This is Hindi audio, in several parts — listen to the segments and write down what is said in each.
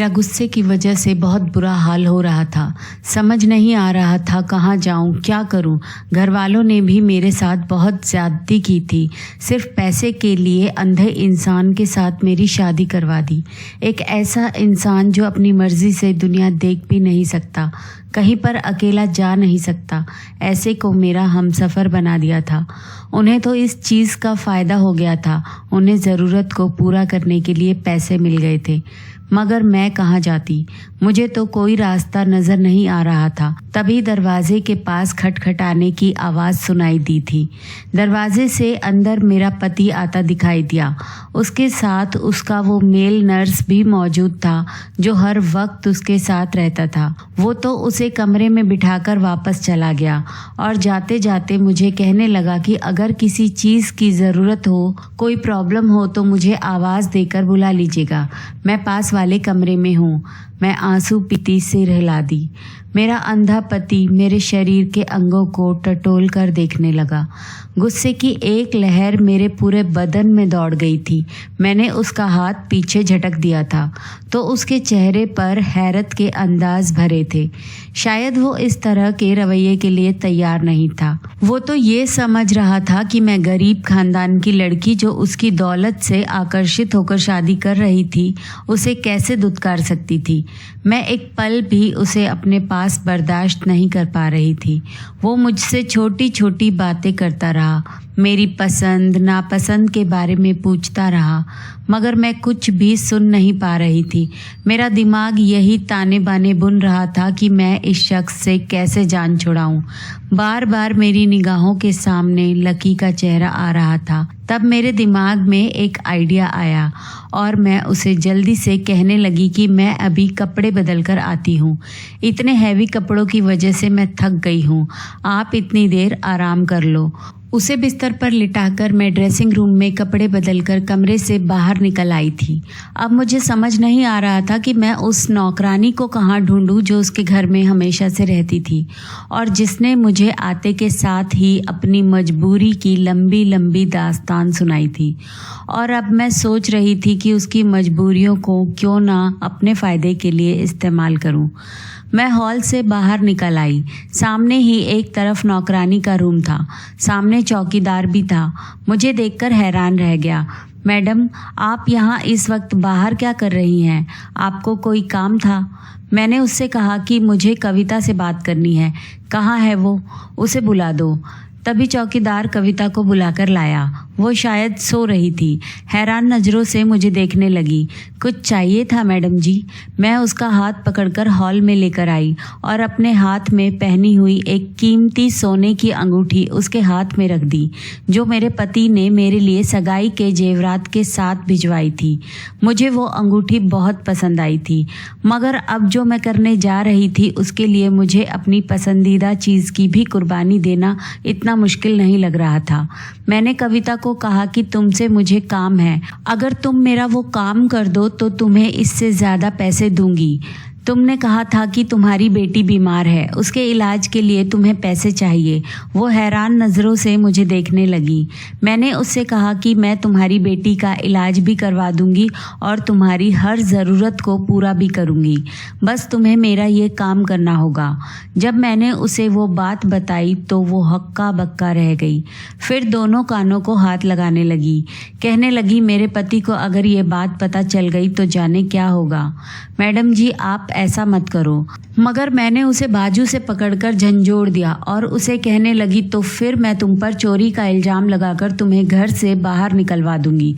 मेरा गुस्से की वजह से बहुत बुरा हाल हो रहा था। समझ नहीं आ रहा था कहाँ जाऊँ, क्या करूँ। घर वालों ने भी मेरे साथ बहुत ज़्यादती की थी। सिर्फ पैसे के लिए अंधे इंसान के साथ मेरी शादी करवा दी। एक ऐसा इंसान जो अपनी मर्ज़ी से दुनिया देख भी नहीं सकता, कहीं पर अकेला जा नहीं सकता, ऐसे को मेरा हमसफ़र बना दिया था। उन्हें तो इस चीज़ का फ़ायदा हो गया था। उन्हें ज़रूरत को पूरा करने के लिए पैसे मिल गए थे, मगर मैं कहाँ जाती। मुझे तो कोई रास्ता नज़र नहीं आ रहा था। तभी दरवाजे के पास खटखटाने की आवाज़ सुनाई दी थी। दरवाजे से अंदर मेरा पति आता दिखाई दिया। उसके साथ उसका वो मेल नर्स भी मौजूद था जो हर वक्त उसके साथ रहता था। वो तो उसे कमरे में बिठाकर वापस चला गया और जाते जाते मुझे कहने लगा कि अगर किसी चीज़ की ज़रूरत हो, कोई प्रॉब्लम हो तो मुझे आवाज़ देकर बुला लीजिएगा, मैं पास वाले कमरे में हूँ। मैं आंसू पीती सिर हिला दी। मेरा अंधा पति मेरे शरीर के अंगों को टटोल कर देखने लगा। गुस्से की एक लहर मेरे पूरे बदन में दौड़ गई थी। मैंने उसका हाथ पीछे झटक दिया था तो उसके चेहरे पर हैरत के अंदाज भरे थे। शायद वो इस तरह के रवैये के लिए तैयार नहीं था। वो तो ये समझ रहा था कि मैं गरीब खानदान की लड़की जो उसकी दौलत से आकर्षित होकर शादी कर रही थी, उसे कैसे दुत्कार सकती थी। मैं एक पल भी उसे अपने पास बर्दाश्त नहीं कर पा रही थी। वो मुझसे छोटी छोटी बातें करता रहा, मेरी पसंद नापसंद के बारे में पूछता रहा, मगर मैं कुछ भी सुन नहीं पा रही थी। मेरा दिमाग यही ताने बाने बुन रहा था कि मैं इस शख्स से कैसे जान छुड़ाऊं। बार बार मेरी निगाहों के सामने लकी का चेहरा आ रहा था। तब मेरे दिमाग में एक आइडिया आया और मैं उसे जल्दी से कहने लगी कि मैं अभी कपड़े बदल कर आती हूँ। इतने हैवी कपड़ों की वजह से मैं थक गई हूँ, आप इतनी देर आराम कर लो। उसे बिस्तर पर लिटाकर मैं ड्रेसिंग रूम में कपड़े बदलकर कमरे से बाहर निकल आई थी। अब मुझे समझ नहीं आ रहा था कि मैं उस नौकरानी को कहाँ ढूंढूं जो उसके घर में हमेशा से रहती थी और जिसने मुझे आते के साथ ही अपनी मजबूरी की लंबी लंबी दास्तान सुनाई थी। और अब मैं सोच रही थी कि उसकी मजबूरियों को क्यों ना अपने फ़ायदे के लिए इस्तेमाल करूं। मैं हॉल से बाहर निकल आई। सामने ही एक तरफ नौकरानी का रूम था, सामने चौकीदार भी था। मुझे देखकर हैरान रह गया। मैडम, आप यहाँ इस वक्त बाहर क्या कर रही हैं? आपको कोई काम था? मैंने उससे कहा कि मुझे कविता से बात करनी है। कहाँ है वो? उसे बुला दो। तभी चौकीदार कविता को बुलाकर लाया। वो शायद सो रही थी। हैरान नज़रों से मुझे देखने लगी। कुछ चाहिए था मैडम जी? मैं उसका हाथ पकड़कर हॉल में लेकर आई और अपने हाथ में पहनी हुई एक कीमती सोने की अंगूठी उसके हाथ में रख दी, जो मेरे पति ने मेरे लिए सगाई के जेवरात के साथ भिजवाई थी। मुझे वो अंगूठी बहुत पसंद आई थी, मगर अब जो मैं करने जा रही थी उसके लिए मुझे अपनी पसंदीदा चीज़ की भी कुर्बानी देना इतना मुश्किल नहीं लग रहा था। मैंने कविता को कहा कि तुमसे मुझे काम है, अगर तुम मेरा वो काम कर दो तो तुम्हें इससे ज़्यादा पैसे दूंगी। तुमने कहा था कि तुम्हारी बेटी बीमार है, उसके इलाज के लिए तुम्हें पैसे चाहिए। वो हैरान नज़रों से मुझे देखने लगी। मैंने उससे कहा कि मैं तुम्हारी बेटी का इलाज भी करवा दूंगी और तुम्हारी हर ज़रूरत को पूरा भी करूंगी, बस तुम्हें मेरा ये काम करना होगा। जब मैंने उसे वो बात बताई तो वो हक्का बक्का रह गई। फिर दोनों कानों को हाथ लगाने लगी। कहने लगी, मेरे पति को अगर ये बात पता चल गई तो जाने क्या होगा। मैडम जी, आप ऐसा मत करो। मगर मैंने उसे बाजू से पकड़कर झंझोड़ दिया और उसे कहने लगी, तो फिर मैं तुम पर चोरी का इल्ज़ाम लगाकर तुम्हें घर से बाहर निकलवा दूंगी।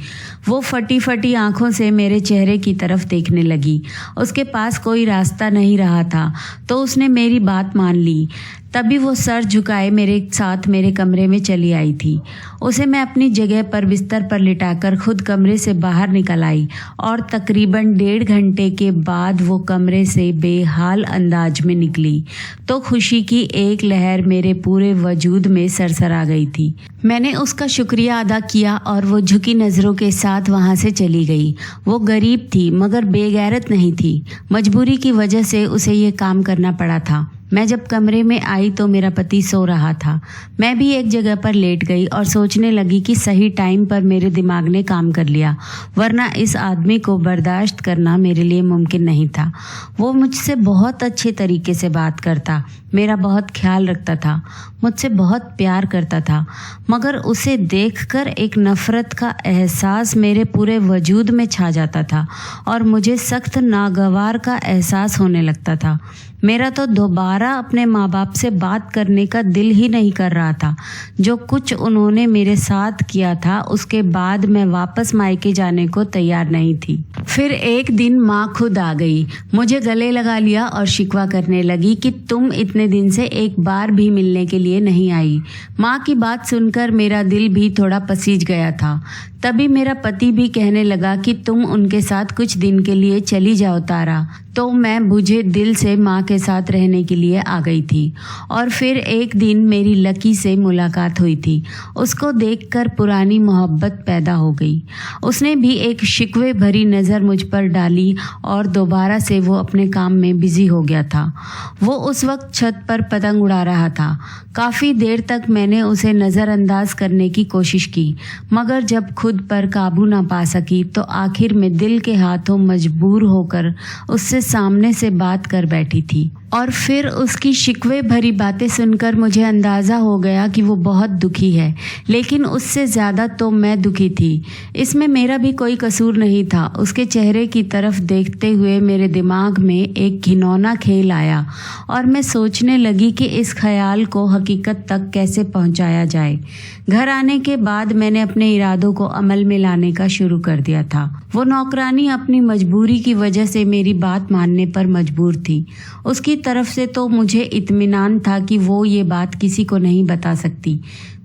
वो फटी फटी आंखों से मेरे चेहरे की तरफ देखने लगी। उसके पास कोई रास्ता नहीं रहा था तो उसने मेरी बात मान ली। तभी वो सर झुकाए मेरे साथ मेरे कमरे में चली आई थी। उसे मैं अपनी जगह पर बिस्तर पर लिटाकर खुद कमरे से बाहर निकल आई और तकरीबन 1.5 घंटे के बाद वो कमरे से बेहाल अंदाज में निकली तो खुशी की एक लहर मेरे पूरे वजूद में सरसरा गई थी। मैंने उसका शुक्रिया अदा किया और वो झुकी नज़रों के साथ वहाँ से चली गई। वो गरीब थी मगर बेगैरत नहीं थी। मजबूरी की वजह से उसे ये काम करना पड़ा था। मैं जब कमरे में आई तो मेरा पति सो रहा था। मैं भी एक जगह पर लेट गई और सोचने लगी कि सही टाइम पर मेरे दिमाग ने काम कर लिया, वरना इस आदमी को बर्दाश्त करना मेरे लिए मुमकिन नहीं था। वो मुझसे बहुत अच्छे तरीके से बात करता, मेरा बहुत ख्याल रखता था, मुझसे बहुत प्यार करता था, मगर उसे देखकर एक नफ़रत का एहसास मेरे पूरे वजूद में छा जाता था और मुझे सख्त नागवार का एहसास होने लगता था। मेरा तो दोबारा अपने माँ बाप से बात करने का दिल ही नहीं कर रहा था। जो कुछ उन्होंने मेरे साथ किया था उसके बाद मैं वापस मायके जाने को तैयार नहीं थी। फिर एक दिन माँ खुद आ गई, मुझे गले लगा लिया और शिकवा करने लगी कि तुम इतने दिन से एक बार भी मिलने के लिए नहीं आई। माँ की बात सुनकर मेरा दिल भी थोड़ा पसीज गया था। तभी मेरा पति भी कहने लगा कि तुम उनके साथ कुछ दिन के लिए चली जाओ तारा। तो मैं बुझे दिल से माँ के साथ रहने के लिए आ गई थी। और फिर एक दिन मेरी लकी से मुलाकात हुई थी। उसको देखकर पुरानी मोहब्बत पैदा हो गई। उसने भी एक शिकवे भरी नज़र मुझ पर डाली और दोबारा से वो अपने काम में बिजी हो गया था। वो उस वक्त छत पर पतंग उड़ा रहा था। काफ़ी देर तक मैंने उसे नज़रअंदाज करने की कोशिश की, मगर जब खुद पर काबू ना पा सकी तो आखिर में दिल के हाथों मजबूर होकर उससे सामने से बात कर बैठी थी। और फिर उसकी शिकवे भरी बातें सुनकर मुझे अंदाज़ा हो गया कि वो बहुत दुखी है, लेकिन उससे ज़्यादा तो मैं दुखी थी। इसमें मेरा भी कोई कसूर नहीं था। उसके चेहरे की तरफ देखते हुए मेरे दिमाग में एक घिनौना खेल आया और मैं सोचने लगी कि इस ख्याल को हकीकत तक कैसे पहुंचाया जाए। घर आने के बाद मैंने अपने इरादों को अमल में लाने का शुरू कर दिया था। वो नौकरानी अपनी मजबूरी की वजह से मेरी बात मानने पर मजबूर थी। उसकी तरफ से तो मुझे इत्मीनान था कि वो ये बात किसी को नहीं बता सकती।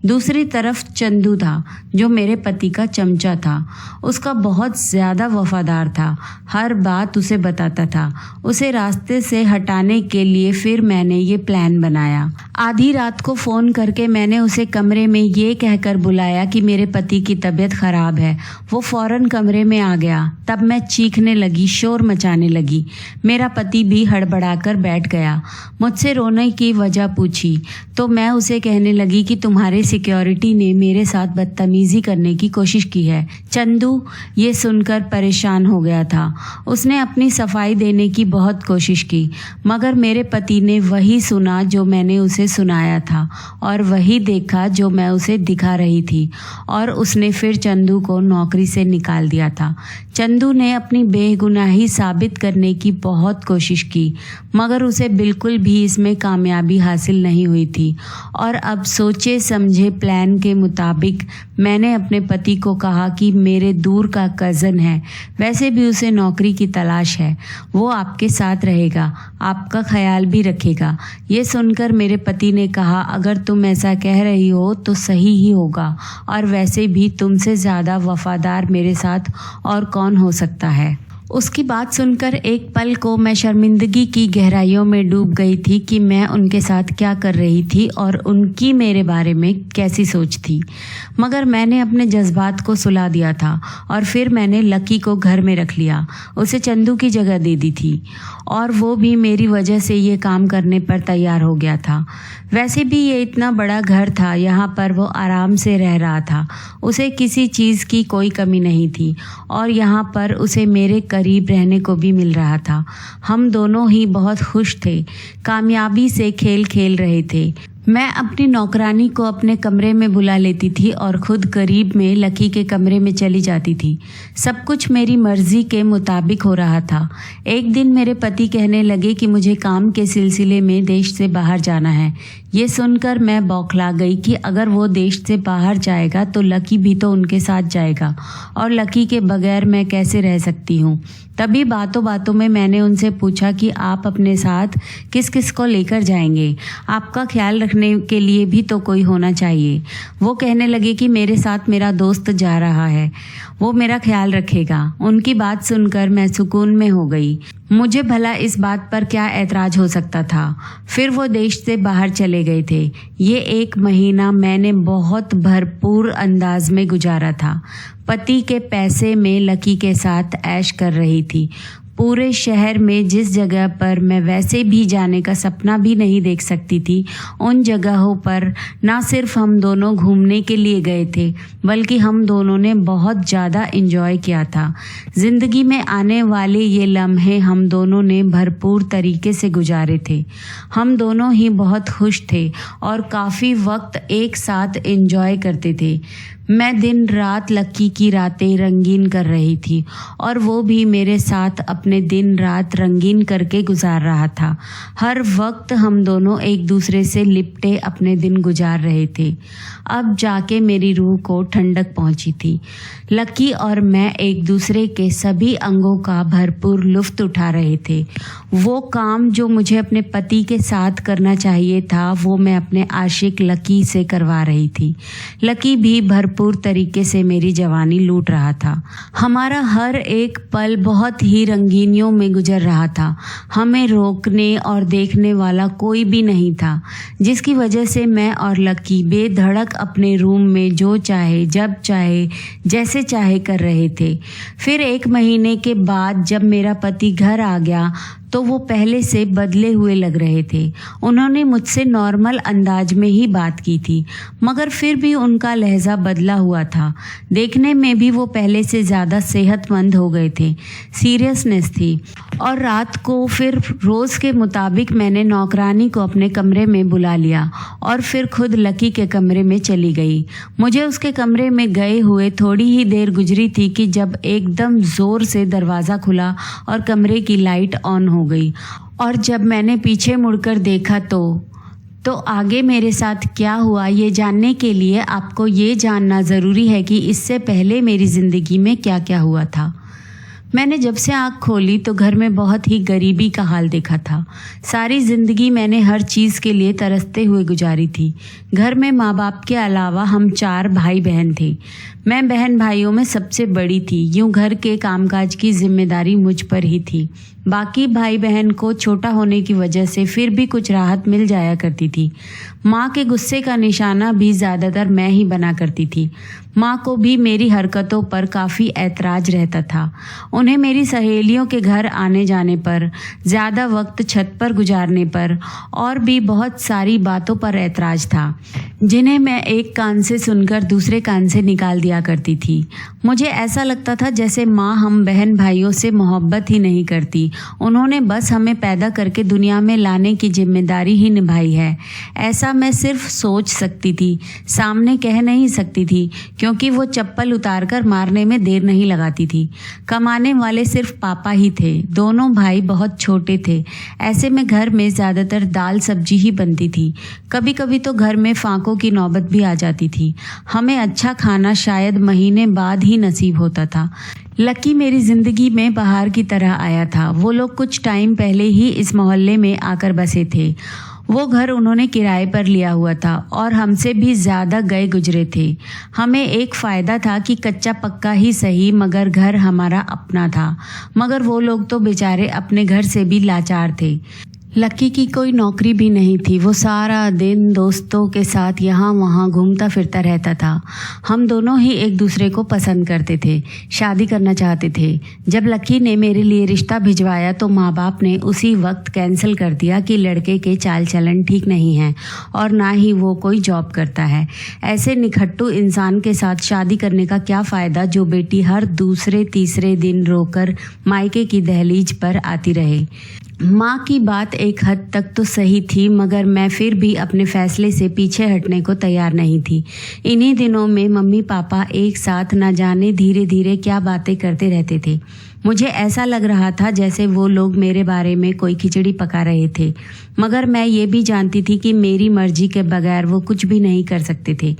दूसरी तरफ चंदू था, जो मेरे पति का चमचा था। उसका बहुत ज़्यादा वफादार था, हर बात उसे बताता था। उसे रास्ते से हटाने के लिए फिर मैंने ये प्लान बनाया। आधी रात को फ़ोन करके मैंने उसे कमरे में ये कहकर बुलाया कि मेरे पति की तबीयत ख़राब है। वो फ़ौरन कमरे में आ गया। तब मैं चीखने लगी, शोर मचाने लगी। मेरा पति भी हड़बड़ाकर बैठ गया। मुझसे रोने की वजह पूछी तो मैं उसे कहने लगी कि तुम्हारे सिक्योरिटी ने मेरे साथ बदतमीजी करने की कोशिश की है। चंदू ये सुनकर परेशान हो गया था। उसने अपनी सफाई देने की बहुत कोशिश की, मगर मेरे पति ने वही सुना जो मैंने उसे सुनाया था और वही देखा जो मैं उसे दिखा रही थी, और उसने फिर चंदू को नौकरी से निकाल दिया था। चंदू ने अपनी बेगुनाही साबित करने की बहुत कोशिश की, मगर उसे बिल्कुल भी इसमें कामयाबी हासिल नहीं हुई थी। और अब सोचे समझे प्लान के मुताबिक मैंने अपने पति को कहा कि मेरे दूर का कज़न है, वैसे भी उसे नौकरी की तलाश है, वो आपके साथ रहेगा, आपका ख्याल भी रखेगा। ये सुनकर मेरे पति ने कहा, अगर तुम ऐसा कह रही हो तो सही ही होगा, और वैसे भी तुमसे ज़्यादा वफादार मेरे साथ और कौन हो सकता है। उसकी बात सुनकर एक पल को मैं शर्मिंदगी की गहराइयों में डूब गई थी कि मैं उनके साथ क्या कर रही थी और उनकी मेरे बारे में कैसी सोच थी। मगर मैंने अपने जज्बात को सुला दिया था और फिर मैंने लकी को घर में रख लिया। उसे चंदू की जगह दे दी थी और वो भी मेरी वजह से ये काम करने पर तैयार हो गया था। वैसे भी ये इतना बड़ा घर था, यहाँ पर वो आराम से रह रहा था। उसे किसी चीज़ की कोई कमी नहीं थी और यहाँ पर उसे मेरे करीब रहने को भी मिल रहा था। हम दोनों ही बहुत खुश थे, कामयाबी से खेल खेल रहे थे। मैं अपनी नौकरानी को अपने कमरे में बुला लेती थी और खुद करीब में लकी के कमरे में चली जाती थी। सब कुछ मेरी मर्जी के मुताबिक हो रहा था। एक दिन मेरे पति कहने लगे कि मुझे काम के सिलसिले में देश से बाहर जाना है। ये सुनकर मैं बौखला गई कि अगर वो देश से बाहर जाएगा तो लकी भी तो उनके साथ जाएगा, और लकी के बगैर मैं कैसे रह सकती हूँ। तभी बातों बातों में मैंने उनसे पूछा कि आप अपने साथ किस किस को लेकर जाएंगे, आपका ख्याल रखने के लिए भी तो कोई होना चाहिए। वो कहने लगे कि मेरे साथ मेरा दोस्त जा रहा है, वो मेरा ख्याल रखेगा। उनकी बात सुनकर मैं सुकून में हो गई। मुझे भला इस बात पर क्या ऐतराज़ हो सकता था। फिर वो देश से बाहर चले गए थे। ये 1 महीना मैंने बहुत भरपूर अंदाज में गुजारा था। पति के पैसे में लकी के साथ ऐश कर रही थी। पूरे शहर में जिस जगह पर मैं वैसे भी जाने का सपना भी नहीं देख सकती थी, उन जगहों पर ना सिर्फ हम दोनों घूमने के लिए गए थे, बल्कि हम दोनों ने बहुत ज़्यादा एंजॉय किया था। ज़िंदगी में आने वाले ये लम्हे हम दोनों ने भरपूर तरीके से गुजारे थे। हम दोनों ही बहुत खुश थे और काफ़ी वक्त एक साथ एंजॉय करते थे। मैं दिन रात लक्की की रातें रंगीन कर रही थी और वो भी मेरे साथ अपने दिन रात रंगीन करके गुजार रहा था। हर वक्त हम दोनों एक दूसरे से लिपटे अपने दिन गुजार रहे थे। अब जाके मेरी रूह को ठंडक पहुंची थी। लक्की और मैं एक दूसरे के सभी अंगों का भरपूर लुत्फ़ उठा रहे थे। वो काम जो मुझे अपने पति के साथ करना चाहिए था, वो मैं अपने आशिक लक्की से करवा रही थी। लक्की भी भरपूर तरीके से मेरी जवानी लूट रहा था। हमारा हर एक पल बहुत ही रंगीनियों में गुजर रहा था। हमें रोकने और देखने वाला कोई भी नहीं था, जिसकी वजह से मैं और लक्की बेधड़क अपने रूम में जो चाहे, जब चाहे, जैसे चाहे कर रहे थे। फिर 1 महीने के बाद जब मेरा पति घर आ गया तो वो पहले से बदले हुए लग रहे थे। उन्होंने मुझसे नॉर्मल अंदाज में ही बात की थी, मगर फिर भी उनका लहजा बदला हुआ था। देखने में भी वो पहले से ज़्यादा सेहतमंद हो गए थे। सीरियसनेस थी। और रात को फिर रोज़ के मुताबिक मैंने नौकरानी को अपने कमरे में बुला लिया और फिर खुद लकी के कमरे में चली गई। मुझे उसके कमरे में गए हुए थोड़ी ही देर गुजरी थी कि जब एकदम ज़ोर से दरवाज़ा खुला और कमरे की लाइट ऑन हो गई। और जब मैंने पीछे मुड़कर देखा तो आगे मेरे साथ क्या हुआ, ये जानने के लिए आपको ये जानना ज़रूरी है कि इससे पहले मेरी ज़िंदगी में क्या क्या हुआ था। मैंने जब से आँख खोली तो घर में बहुत ही गरीबी का हाल देखा था। सारी ज़िंदगी मैंने हर चीज़ के लिए तरसते हुए गुजारी थी। घर में माँ बाप के अलावा हम 4 भाई बहन थे। मैं बहन भाइयों में सबसे बड़ी थी। यूँ घर के कामकाज की जिम्मेदारी मुझ पर ही थी। बाकी भाई बहन को छोटा होने की वजह से फिर भी कुछ राहत मिल जाया करती थी। माँ के गुस्से का निशाना भी ज़्यादातर मैं ही बना करती थी। माँ को भी मेरी हरकतों पर काफ़ी ऐतराज़ रहता था। उन्हें मेरी सहेलियों के घर आने जाने पर, ज़्यादा वक्त छत पर गुजारने पर और भी बहुत सारी बातों पर ऐतराज़ था, जिन्हें मैं एक कान से सुनकर दूसरे कान से निकाल दिया करती थी। मुझे ऐसा लगता था जैसे माँ हम बहन भाइयों से मोहब्बत ही नहीं करती। उन्होंने बस हमें पैदा करके दुनिया में लाने की जिम्मेदारी ही निभाई है। ऐसा मैं सिर्फ सोच सकती थी, सामने कह नहीं सकती थी, क्योंकि वो चप्पल उतार कर मारने में देर नहीं लगाती थी। कमाने वाले सिर्फ पापा ही थे। दोनों भाई बहुत छोटे थे। ऐसे में घर में ज़्यादातर दाल सब्जी ही बनती थी। कभी कभी तो घर में फांकों की नौबत भी आ जाती थी। हमें अच्छा खाना शायद महीने बाद ही नसीब होता था। लकी मेरी ज़िंदगी में बाहर की तरह आया था। वो लोग कुछ टाइम पहले ही इस मोहल्ले में आकर बसे थे। वो घर उन्होंने किराए पर लिया हुआ था और हमसे भी ज़्यादा गए गुजरे थे। हमें एक फ़ायदा था कि कच्चा पक्का ही सही, मगर घर हमारा अपना था। मगर वो लोग तो बेचारे अपने घर से भी लाचार थे। लक्की की कोई नौकरी भी नहीं थी। वो सारा दिन दोस्तों के साथ यहाँ वहाँ घूमता फिरता रहता था। हम दोनों ही एक दूसरे को पसंद करते थे, शादी करना चाहते थे। जब लक्की ने मेरे लिए रिश्ता भिजवाया तो माँ बाप ने उसी वक्त कैंसिल कर दिया कि लड़के के चाल चलन ठीक नहीं है और ना ही वो कोई जॉब करता है। ऐसे निखट्टू इंसान के साथ शादी करने का क्या फ़ायदा जो बेटी हर दूसरे तीसरे दिन रोकर मायके की दहलीज पर आती रहे। माँ की बात एक हद तक तो सही थी, मगर मैं फिर भी अपने फैसले से पीछे हटने को तैयार नहीं थी। इन्हीं दिनों में मम्मी पापा एक साथ न जाने धीरे धीरे क्या बातें करते रहते थे। मुझे ऐसा लग रहा था जैसे वो लोग मेरे बारे में कोई खिचड़ी पका रहे थे, मगर मैं ये भी जानती थी कि मेरी मर्जी के बगैर वो कुछ भी नहीं कर सकते थे,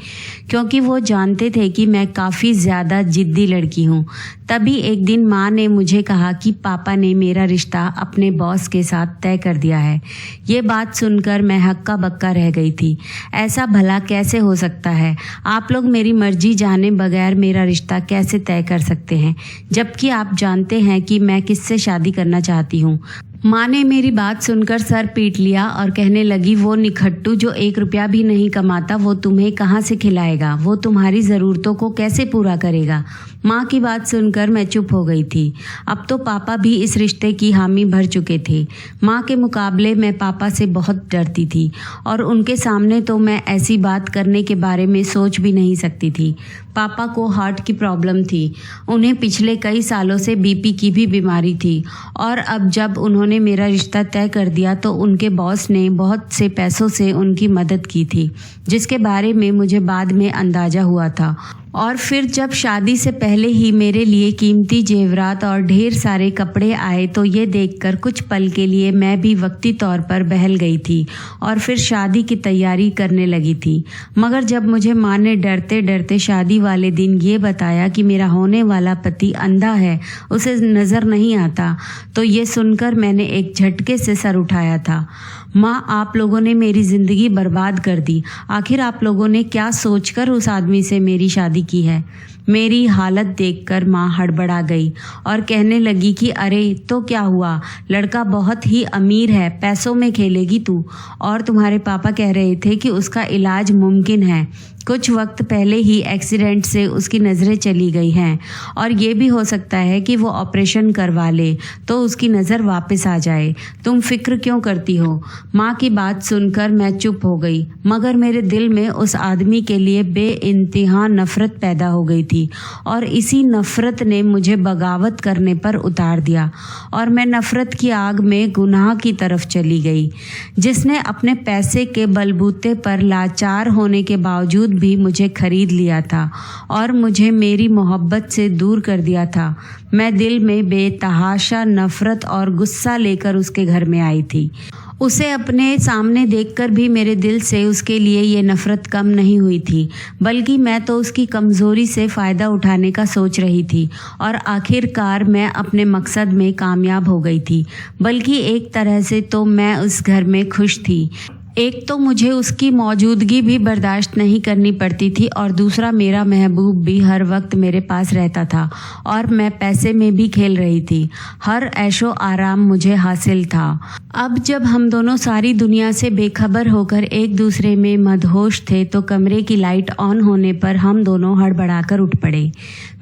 क्योंकि वो जानते थे कि मैं काफ़ी ज़्यादा जिद्दी लड़की हूँ। तभी एक दिन माँ ने मुझे कहा कि पापा ने मेरा रिश्ता अपने बॉस के साथ तय कर दिया है। ये बात सुनकर मैं हक्का बक्का रह गई थी। ऐसा भला कैसे हो सकता है? आप लोग मेरी मर्जी जाने बगैर मेरा रिश्ता कैसे तय कर सकते हैं, जबकि आप जानते हैं कि मैं किससे शादी करना चाहती हूँ। माँ ने मेरी बात सुनकर सर पीट लिया और कहने लगी, वो निखट्टू जो 1 रुपया भी नहीं कमाता वो तुम्हें कहाँ से खिलाएगा, वो तुम्हारी ज़रूरतों को कैसे पूरा करेगा। माँ की बात सुनकर मैं चुप हो गई थी। अब तो पापा भी इस रिश्ते की हामी भर चुके थे। माँ के मुकाबले मैं पापा से बहुत डरती थी और उनके सामने तो मैं ऐसी बात करने के बारे में सोच भी नहीं सकती थी। पापा को हार्ट की प्रॉब्लम थी। उन्हें पिछले कई सालों से बीपी की भी बीमारी थी और अब जब उन्होंने मेरा रिश्ता तय कर दिया तो उनके बॉस ने बहुत से पैसों से उनकी मदद की थी, जिसके बारे में मुझे बाद में अंदाज़ा हुआ था। और फिर जब शादी से पहले ही मेरे लिए कीमती जेवरात और ढेर सारे कपड़े आए तो ये देखकर कुछ पल के लिए मैं भी वक्ती तौर पर बहल गई थी और फिर शादी की तैयारी करने लगी थी। मगर जब मुझे माँ ने डरते डरते शादी वाले दिन ये बताया कि मेरा होने वाला पति अंधा है, उसे नज़र नहीं आता, तो ये सुनकर मैंने एक झटके से सर उठाया था। माँ, आप लोगों ने मेरी ज़िंदगी बर्बाद कर दी। आखिर आप लोगों ने क्या सोचकर उस आदमी से मेरी शादी की है। मेरी हालत देखकर माँ हड़बड़ा गई और कहने लगी कि अरे तो क्या हुआ, लड़का बहुत ही अमीर है, पैसों में खेलेगी तू। और तुम्हारे पापा कह रहे थे कि उसका इलाज मुमकिन है। कुछ वक्त पहले ही एक्सीडेंट से उसकी नज़रें चली गई हैं और ये भी हो सकता है कि वो ऑपरेशन करवा ले तो उसकी नज़र वापस आ जाए। तुम फिक्र क्यों करती हो। माँ की बात सुनकर मैं चुप हो गई, मगर मेरे दिल में उस आदमी के लिए बेइंतहा नफ़रत पैदा हो गई थी और इसी नफ़रत ने मुझे बगावत करने पर उतार दिया और मैं नफ़रत की आग में गुनाह की तरफ चली गई, जिसने अपने पैसे के बलबूते पर लाचार होने के बावजूद भी मुझे खरीद लिया था और मुझे मेरी मोहब्बत से दूर कर दिया था। मैं दिल में बेतहाशा नफ़रत और गुस्सा लेकर उसके घर में आई थी। उसे अपने सामने देखकर भी मेरे दिल से उसके लिए ये नफ़रत कम नहीं हुई थी, बल्कि मैं तो उसकी कमज़ोरी से फ़ायदा उठाने का सोच रही थी और आखिरकार मैं अपने मकसद में कामयाब हो गई थी। बल्कि एक तरह से तो मैं उस घर में खुश थी। एक तो मुझे उसकी मौजूदगी भी बर्दाश्त नहीं करनी पड़ती थी और दूसरा मेरा महबूब भी हर वक्त मेरे पास रहता था और मैं पैसे में भी खेल रही थी। हर ऐशो आराम मुझे हासिल था। अब जब हम दोनों सारी दुनिया से बेखबर होकर एक दूसरे में मदहोश थे तो कमरे की लाइट ऑन होने पर हम दोनों हड़बड़ाकर उठ पड़े।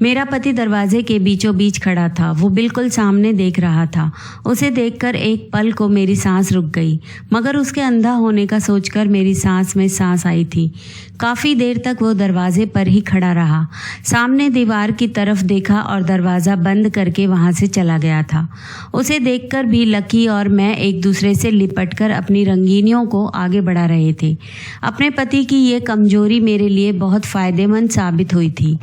मेरा पति दरवाजे के बीचों बीच खड़ा था। वो बिल्कुल सामने देख रहा था। उसे देखकर एक पल को मेरी सांस रुक गई, मगर उसके अंधा होने का सोचकर मेरी सांस में सांस आई थी। काफ़ी देर तक वो दरवाजे पर ही खड़ा रहा, सामने दीवार की तरफ देखा और दरवाज़ा बंद करके वहाँ से चला गया था। उसे देखकर भी लकी और मैं एक दूसरे से लिपटकर अपनी रंगीनियों को आगे बढ़ा रहे थे। अपने पति की ये कमजोरी मेरे लिए बहुत फ़ायदेमंद साबित हुई थी।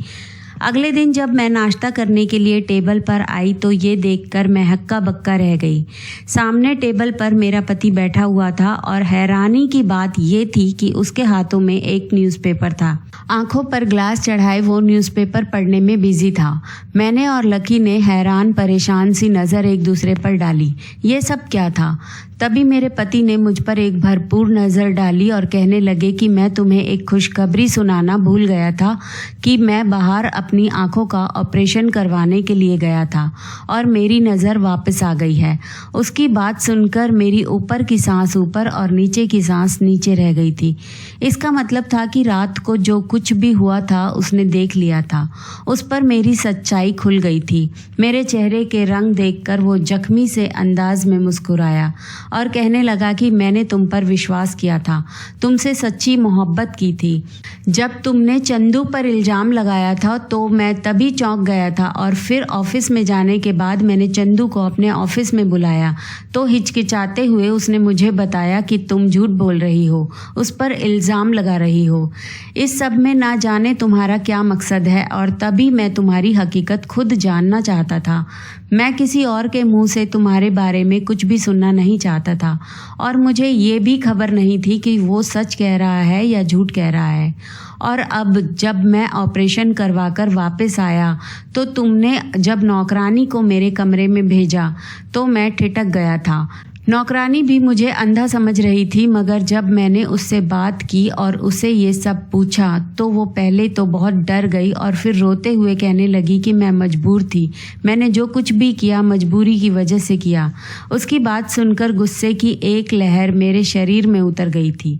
अगले दिन जब मैं नाश्ता करने के लिए टेबल पर आई तो ये देखकर मैं हक्का बक्का रह गई। सामने टेबल पर मेरा पति बैठा हुआ था और हैरानी की बात ये थी कि उसके हाथों में एक न्यूज़पेपर था। आंखों पर ग्लास चढ़ाए वो न्यूज़पेपर पढ़ने में बिजी था। मैंने और लकी ने हैरान परेशान सी नज़र एक दूसरे पर डाली। ये सब क्या था? तभी मेरे पति ने मुझ पर एक भरपूर नज़र डाली और कहने लगे कि मैं तुम्हें एक खुशखबरी सुनाना भूल गया था कि मैं बाहर अपनी आंखों का ऑपरेशन करवाने के लिए गया था और मेरी नज़र वापस आ गई है। उसकी बात सुनकर मेरी ऊपर की सांस ऊपर और नीचे की सांस नीचे रह गई थी। इसका मतलब था कि रात को जो कुछ भी हुआ था उसने देख लिया था। उस पर मेरी सच्चाई खुल गई थी। मेरे चेहरे के रंग देखकर वो जख्मी से अंदाज में मुस्कुराया और कहने लगा कि मैंने तुम पर विश्वास किया था, तुमसे सच्ची मोहब्बत की थी। जब तुमने चंदू पर इल्ज़ाम लगाया था तो मैं तभी चौंक गया था और फिर ऑफिस में जाने के बाद मैंने चंदू को अपने ऑफिस में बुलाया तो हिचकिचाते हुए उसने मुझे बताया कि तुम झूठ बोल रही हो, उस पर इल्ज़ाम लगा रही हो। इस सब में ना जाने तुम्हारा क्या मकसद है और तभी मैं तुम्हारी हकीकत खुद जानना चाहता था। मैं किसी और के मुंह से तुम्हारे बारे में कुछ भी सुनना नहीं चाहता था और मुझे ये भी खबर नहीं थी कि वो सच कह रहा है या झूठ कह रहा है। और अब जब मैं ऑपरेशन करवाकर वापस आया तो तुमने जब नौकरानी को मेरे कमरे में भेजा तो मैं ठिठक गया था। नौकरानी भी मुझे अंधा समझ रही थी, मगर जब मैंने उससे बात की और उसे ये सब पूछा तो वो पहले तो बहुत डर गई और फिर रोते हुए कहने लगी कि मैं मजबूर थी, मैंने जो कुछ भी किया मजबूरी की वजह से किया। उसकी बात सुनकर गुस्से की एक लहर मेरे शरीर में उतर गई थी।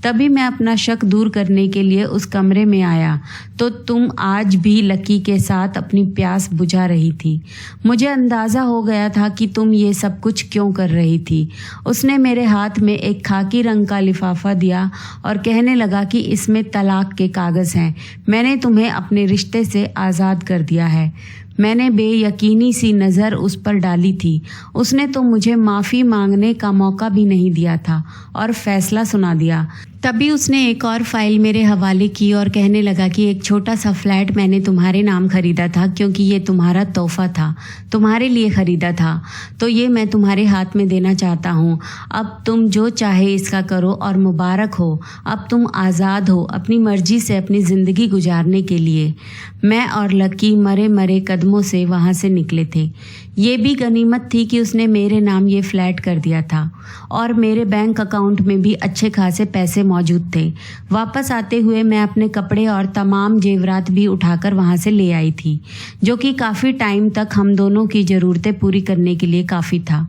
तभी मैं अपना शक दूर करने के लिए उस कमरे में आया तो तुम आज भी लकी के साथ अपनी प्यास बुझा रही थी। मुझे अंदाज़ा हो गया था कि तुम ये सब कुछ क्यों कर रही थी। उसने मेरे हाथ में एक खाकी रंग का लिफाफा दिया और कहने लगा कि इसमें तलाक के कागज़ हैं। मैंने तुम्हें अपने रिश्ते से आज़ाद कर दिया है। मैंने बेयकीनी सी नज़र उस पर डाली थी। उसने तो मुझे माफ़ी मांगने का मौका भी नहीं दिया था और फैसला सुना दिया। तभी उसने एक और फाइल मेरे हवाले की और कहने लगा कि एक छोटा सा फ्लैट मैंने तुम्हारे नाम खरीदा था, क्योंकि ये तुम्हारा तोहफ़ा था, तुम्हारे लिए ख़रीदा था, तो ये मैं तुम्हारे हाथ में देना चाहता हूँ। अब तुम जो चाहे इसका करो और मुबारक हो। अब तुम आज़ाद हो अपनी मर्ज़ी से अपनी ज़िंदगी गुजारने के लिए। मैं और लकी मरे मरे कदमों से वहाँ से निकले थे। ये भी गनीमत थी कि उसने मेरे नाम ये फ्लैट कर दिया था और मेरे बैंक अकाउंट में भी अच्छे खासे पैसे मौजूद थे। वापस आते हुए मैं अपने कपड़े और तमाम जेवरात भी उठाकर वहाँ से ले आई थी, जो कि काफ़ी टाइम तक हम दोनों की ज़रूरतें पूरी करने के लिए काफ़ी था।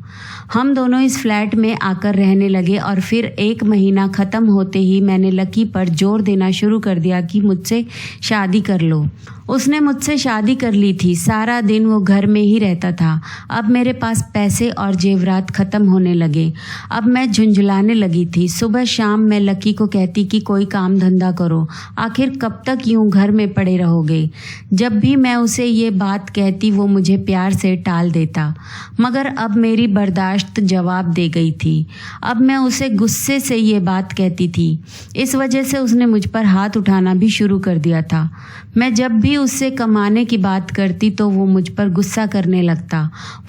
हम दोनों इस फ्लैट में आकर रहने लगे और फिर 1 महीना ख़त्म होते ही मैंने लकी पर जोर देना शुरू कर दिया कि मुझसे शादी कर लो। उसने मुझसे शादी कर ली थी। सारा दिन वो घर में ही रहता था। अब मेरे पास पैसे और जेवरात ख़त्म होने लगे। अब मैं झुंझलाने लगी थी। सुबह शाम मैं लकी को कहती कि कोई काम धंधा करो, आखिर कब तक यूं घर में पड़े रहोगे। जब भी मैं उसे ये बात कहती वो मुझे प्यार से टाल देता, मगर अब मेरी बर्दाश्त जवाब दे गई थी। अब मैं उसे गुस्से से ये बात कहती थी। इस वजह से उसने मुझ पर हाथ उठाना भी शुरू कर दिया था। मैं जब भी उससे कमाने की बात करती तो वो मुझ पर गुस्सा करने लगता।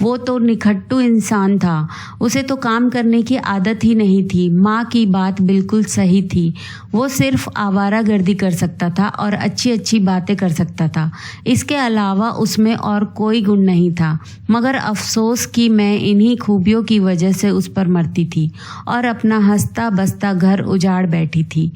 वो तो निखट्टू इंसान था, उसे तो काम करने की आदत ही नहीं थी। माँ की बात बिल्कुल सही थी, वो सिर्फ आवारागर्दी कर सकता था और अच्छी अच्छी बातें कर सकता था। इसके अलावा उसमें और कोई गुण नहीं था। मगर अफसोस कि मैं इन्हीं खूबियों की वजह से उस पर मरती थी और अपना हंसता बसता घर उजाड़ बैठी थी।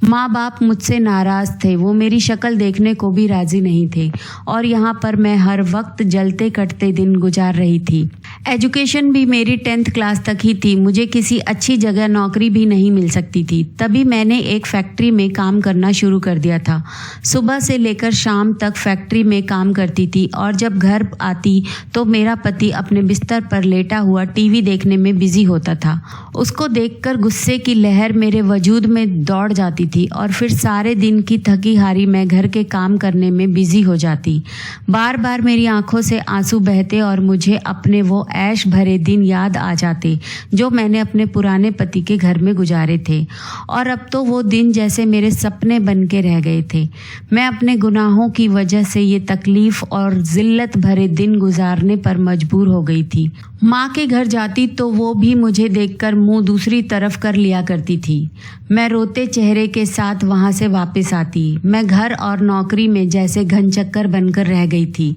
माँ बाप मुझसे नाराज़ थे, वो मेरी शक्ल देखने को भी राज़ी नहीं थे और यहाँ पर मैं हर वक्त जलते कटते दिन गुजार रही थी। एजुकेशन भी मेरी 10th क्लास तक ही थी। मुझे किसी अच्छी जगह नौकरी भी नहीं मिल सकती थी। तभी मैंने एक फैक्ट्री में काम करना शुरू कर दिया था। सुबह से लेकर शाम तक फैक्ट्री में काम करती थी और जब घर आती तो मेरा पति अपने बिस्तर पर लेटा हुआ टीवी देखने में बिजी होता था। उसको देखकर गुस्से की लहर मेरे वजूद में दौड़ जाती थी और फिर सारे दिन की थकी हारी मैं घर के काम करने में बिजी हो जाती। बार बार मेरी आंखों से आंसू बहते और मुझे अपने वो ऐश भरे दिन याद आ जाते जो मैंने अपने पुराने पति के घर में गुजारे थे, और अब तो वो दिन जैसे मेरे सपने बन के रह गए थे। मैं अपने गुनाहों की वजह से ये तकलीफ और जिल्लत भरे दिन गुजारने पर मजबूर हो गई थी। माँ के घर जाती तो वो भी मुझे देखकर मुंह दूसरी तरफ कर लिया करती थी। मैं रोते चेहरे के साथ वहाँ से वापस आती। मैं घर और नौकरी में जैसे घनचक्कर बनकर रह गई थी।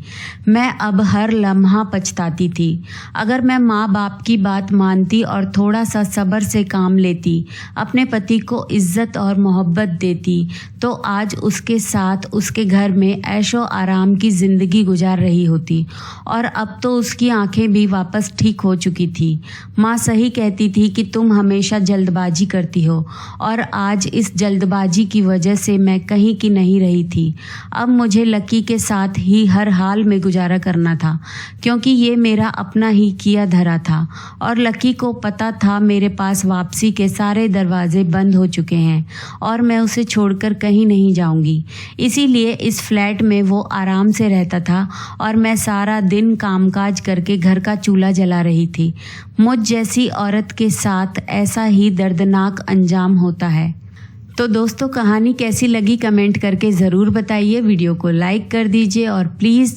मैं अब हर लम्हा पछताती थी। अगर मैं माँ बाप की बात मानती और थोड़ा सा सब्र से काम लेती, अपने पति को इज्जत और मोहब्बत देती, तो आज उसके साथ उसके घर में ऐशो आराम की ज़िंदगी गुजार रही होती। और अब तो उसकी आंखें भी वापस ठीक हो चुकी थी। माँ सही कहती थी कि तुम हमेशा जल्दबाजी करती हो, और आज इस जल्दबाजी की वजह से मैं कहीं की नहीं रही थी। अब मुझे लकी के साथ ही हर हाल में गुजारा करना था, क्योंकि ये मेरा अपना ही किया धरा था और लकी को पता था मेरे पास वापसी के सारे दरवाजे बंद हो चुके हैं और मैं उसे छोड़कर कहीं नहीं जाऊंगी। इसीलिए इस फ्लैट में वो आराम से रहता था और मैं सारा दिन कामकाज करके घर का चूल्हा जला रही थी। मुझ जैसी औरत के साथ ऐसा ही दर्दनाक अंजाम होता है। तो दोस्तों, कहानी कैसी लगी कमेंट करके ज़रूर बताइए। वीडियो को लाइक कर दीजिए और प्लीज़